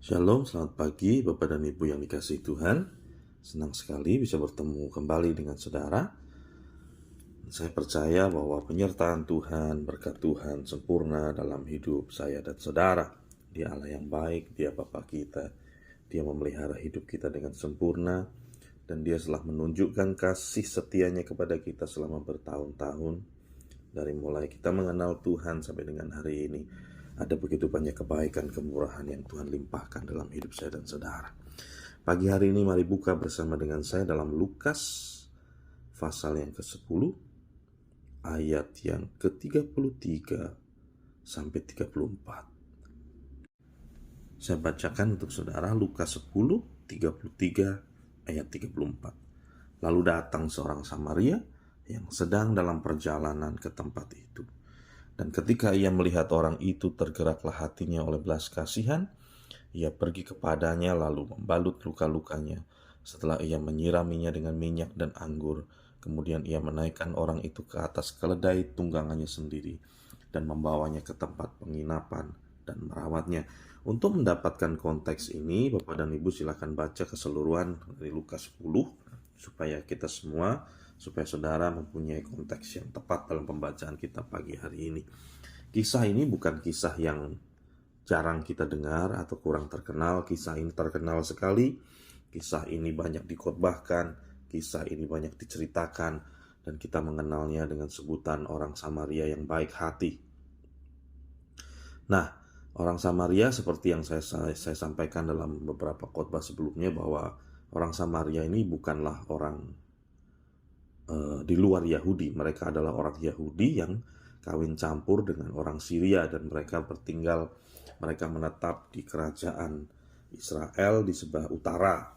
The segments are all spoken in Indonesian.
Shalom, selamat pagi Bapak dan Ibu yang dikasihi Tuhan. Senang sekali bisa bertemu kembali dengan saudara. Saya percaya bahwa penyertaan Tuhan, berkat Tuhan sempurna dalam hidup saya dan saudara. Dia Allah yang baik, Dia Bapa kita. Dia memelihara hidup kita dengan sempurna, dan Dia telah menunjukkan kasih setianya kepada kita selama bertahun-tahun. Dari mulai kita mengenal Tuhan sampai dengan hari ini, ada begitu banyak kebaikan, kemurahan yang Tuhan limpahkan dalam hidup saya dan saudara. Pagi hari ini mari buka bersama dengan saya dalam Lukas pasal yang ke-10, ayat yang ke-33 sampai 34. Saya bacakan untuk saudara Lukas 10, 33 ayat 34. Lalu datang seorang Samaria yang sedang dalam perjalanan ke tempat itu. Dan ketika ia melihat orang itu, tergeraklah hatinya oleh belas kasihan. Ia pergi kepadanya lalu membalut luka-lukanya. Setelah ia menyiraminya dengan minyak dan anggur, kemudian ia menaikkan orang itu ke atas keledai tunggangannya sendiri dan membawanya ke tempat penginapan dan merawatnya. Untuk mendapatkan konteks ini, Bapak dan Ibu silakan baca keseluruhan dari Lukas 10 supaya saudara mempunyai konteks yang tepat dalam pembacaan kita pagi hari ini. Kisah ini bukan kisah yang jarang kita dengar atau kurang terkenal. Kisah ini terkenal sekali. Kisah ini banyak dikhotbahkan, kisah ini banyak diceritakan, dan kita mengenalnya dengan sebutan orang Samaria yang baik hati. Nah, orang Samaria seperti yang saya sampaikan dalam beberapa khotbah sebelumnya, bahwa orang Samaria ini bukanlah orang di luar Yahudi. Mereka adalah orang Yahudi yang kawin campur dengan orang Syria, dan mereka menetap di kerajaan Israel di sebelah utara.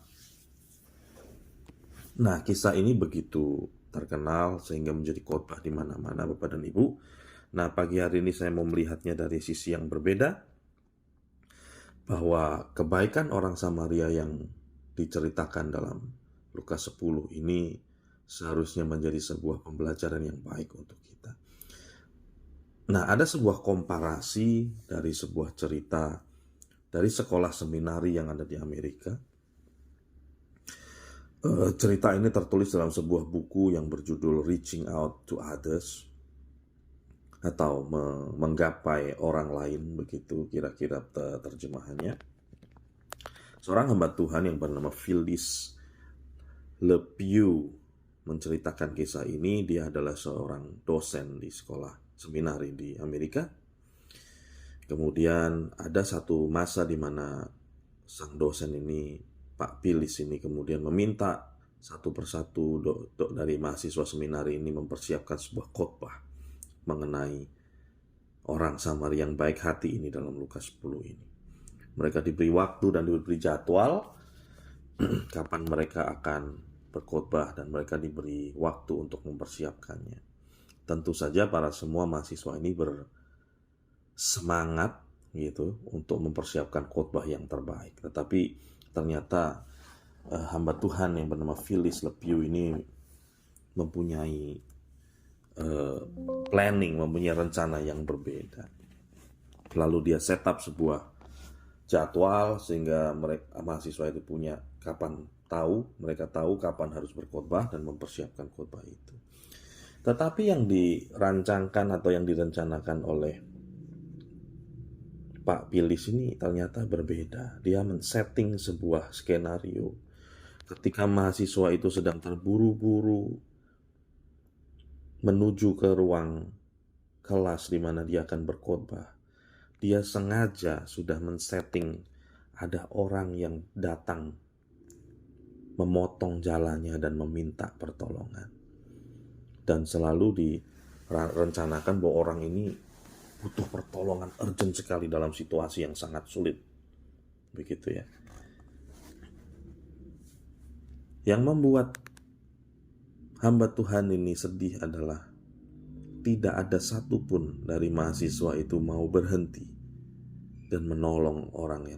Nah, kisah ini begitu terkenal sehingga menjadi khotbah di mana-mana Bapak dan Ibu. Nah, pagi hari ini saya mau melihatnya dari sisi yang berbeda, bahwa kebaikan orang Samaria yang diceritakan dalam Lukas 10 ini seharusnya menjadi sebuah pembelajaran yang baik untuk kita. Nah, ada sebuah komparasi dari sebuah cerita dari sekolah seminari yang ada di Amerika. Cerita ini tertulis dalam sebuah buku yang berjudul Reaching Out to Others, atau menggapai orang lain, begitu kira-kira terjemahannya. Seorang hamba Tuhan yang bernama Phyllis LePew menceritakan kisah ini. Dia adalah seorang dosen di sekolah seminari di Amerika. Kemudian ada satu masa di mana sang dosen ini, Pak Phyllis ini, kemudian meminta satu persatu dari mahasiswa seminari ini mempersiapkan sebuah khotbah mengenai orang Samaria yang baik hati ini dalam Lukas 10 ini. Mereka diberi waktu dan diberi jadwal kapan mereka akan berkhotbah, dan mereka diberi waktu untuk mempersiapkannya. Tentu saja para semua mahasiswa ini bersemangat gitu untuk mempersiapkan khotbah yang terbaik. Tetapi ternyata hamba Tuhan yang bernama Phyllis LePew ini mempunyai planning, mempunyai rencana yang berbeda. Lalu dia set up sebuah jadwal sehingga mahasiswa itu mereka tahu kapan harus berkhotbah dan mempersiapkan khotbah itu. Tetapi yang dirancangkan atau yang direncanakan oleh Pak Phyllis ini ternyata berbeda. Dia men-setting sebuah skenario. Ketika mahasiswa itu sedang terburu-buru menuju ke ruang kelas di mana dia akan berkhotbah, dia sengaja sudah men-setting ada orang yang datang memotong jalannya dan meminta pertolongan. Dan selalu direncanakan bahwa orang ini butuh pertolongan urgent sekali dalam situasi yang sangat sulit. Begitu ya. Yang membuat hamba Tuhan ini sedih adalah tidak ada satupun dari mahasiswa itu mau berhenti dan menolong orang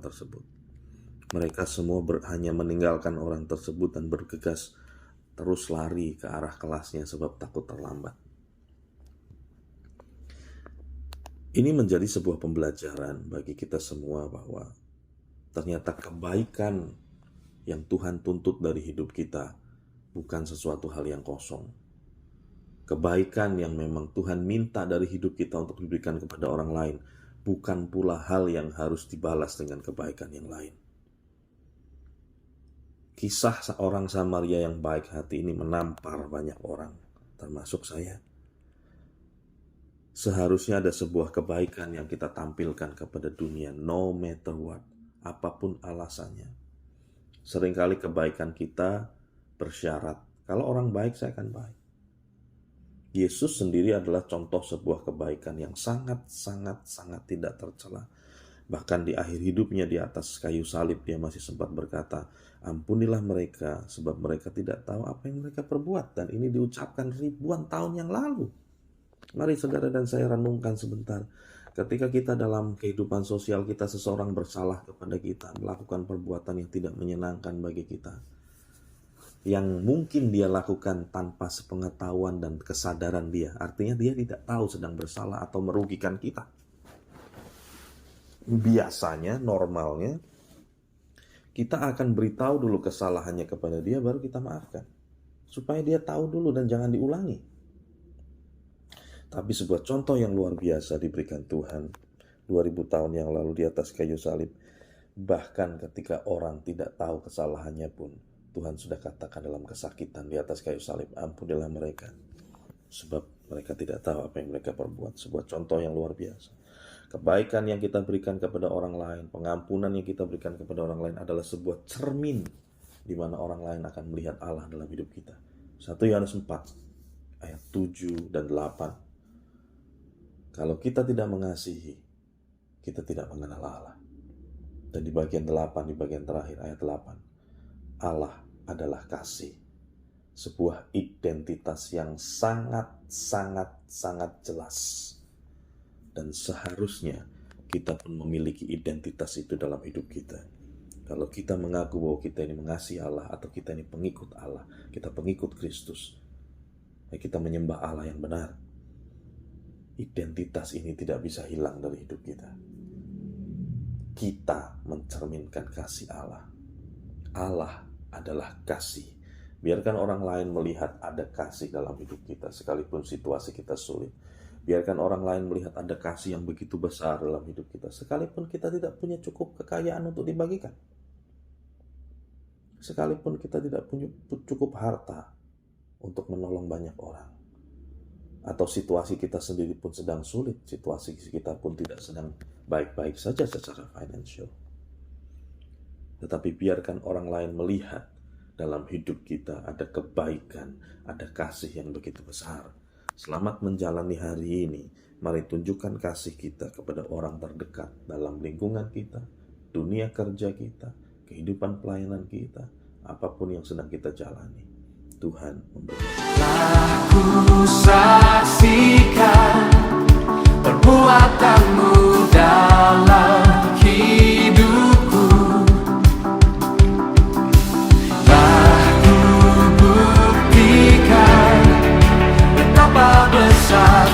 tersebut. Mereka semua hanya meninggalkan orang tersebut dan bergegas terus lari ke arah kelasnya sebab takut terlambat. Ini menjadi sebuah pembelajaran bagi kita semua bahwa ternyata kebaikan yang Tuhan tuntut dari hidup kita bukan sesuatu hal yang kosong. Kebaikan yang memang Tuhan minta dari hidup kita untuk diberikan kepada orang lain bukan pula hal yang harus dibalas dengan kebaikan yang lain. Kisah seorang Samaria yang baik hati ini menampar banyak orang, termasuk saya. Seharusnya ada sebuah kebaikan yang kita tampilkan kepada dunia, no matter what, apapun alasannya. Seringkali kebaikan kita bersyarat, kalau orang baik saya akan baik. Yesus sendiri adalah contoh sebuah kebaikan yang sangat tidak tercela. Bahkan di akhir hidupnya di atas kayu salib dia masih sempat berkata, ampunilah mereka sebab mereka tidak tahu apa yang mereka perbuat. Dan ini diucapkan ribuan tahun yang lalu. Mari saudara dan saya renungkan sebentar. Ketika kita dalam kehidupan sosial kita, seseorang bersalah kepada kita, melakukan perbuatan yang tidak menyenangkan bagi kita, yang mungkin dia lakukan tanpa sepengetahuan dan kesadaran dia. Artinya dia tidak tahu sedang bersalah atau merugikan kita. Biasanya, normalnya, kita akan beritahu dulu kesalahannya kepada dia, baru kita maafkan. Supaya dia tahu dulu dan jangan diulangi. Tapi sebuah contoh yang luar biasa diberikan Tuhan 2000 tahun yang lalu di atas kayu salib. Bahkan ketika orang tidak tahu kesalahannya pun, Tuhan sudah katakan dalam kesakitan di atas kayu salib, ampunilah mereka, sebab mereka tidak tahu apa yang mereka perbuat. Sebuah contoh yang luar biasa. Kebaikan yang kita berikan kepada orang lain, pengampunan yang kita berikan kepada orang lain adalah sebuah cermin di mana orang lain akan melihat Allah dalam hidup kita. 1 Yohanes 4 ayat 7 dan 8. Kalau kita tidak mengasihi, kita tidak mengenal Allah. Dan di bagian 8, di bagian terakhir ayat 8, Allah adalah kasih. Sebuah identitas yang sangat jelas. Dan seharusnya kita pun memiliki identitas itu dalam hidup kita. Kalau kita mengaku bahwa kita ini mengasihi Allah, atau kita ini pengikut Allah, kita pengikut Kristus, kita menyembah Allah yang benar, identitas ini tidak bisa hilang dari hidup kita. Kita mencerminkan kasih Allah. Allah adalah kasih. Biarkan orang lain melihat ada kasih dalam hidup kita, sekalipun situasi kita sulit. Biarkan orang lain melihat ada kasih yang begitu besar dalam hidup kita, sekalipun kita tidak punya cukup kekayaan untuk dibagikan. Sekalipun kita tidak punya cukup harta untuk menolong banyak orang. Atau situasi kita sendiri pun sedang sulit, situasi kita pun tidak sedang baik-baik saja secara financial. Tetapi biarkan orang lain melihat dalam hidup kita ada kebaikan, ada kasih yang begitu besar. Selamat menjalani hari ini. Mari tunjukkan kasih kita kepada orang terdekat dalam lingkungan kita, dunia kerja kita, kehidupan pelayanan kita, apapun yang sedang kita jalani. Tuhan memberkati. Aku saksikan perbuatanmu dalam hidupku. Telah ku buktikan betapa besar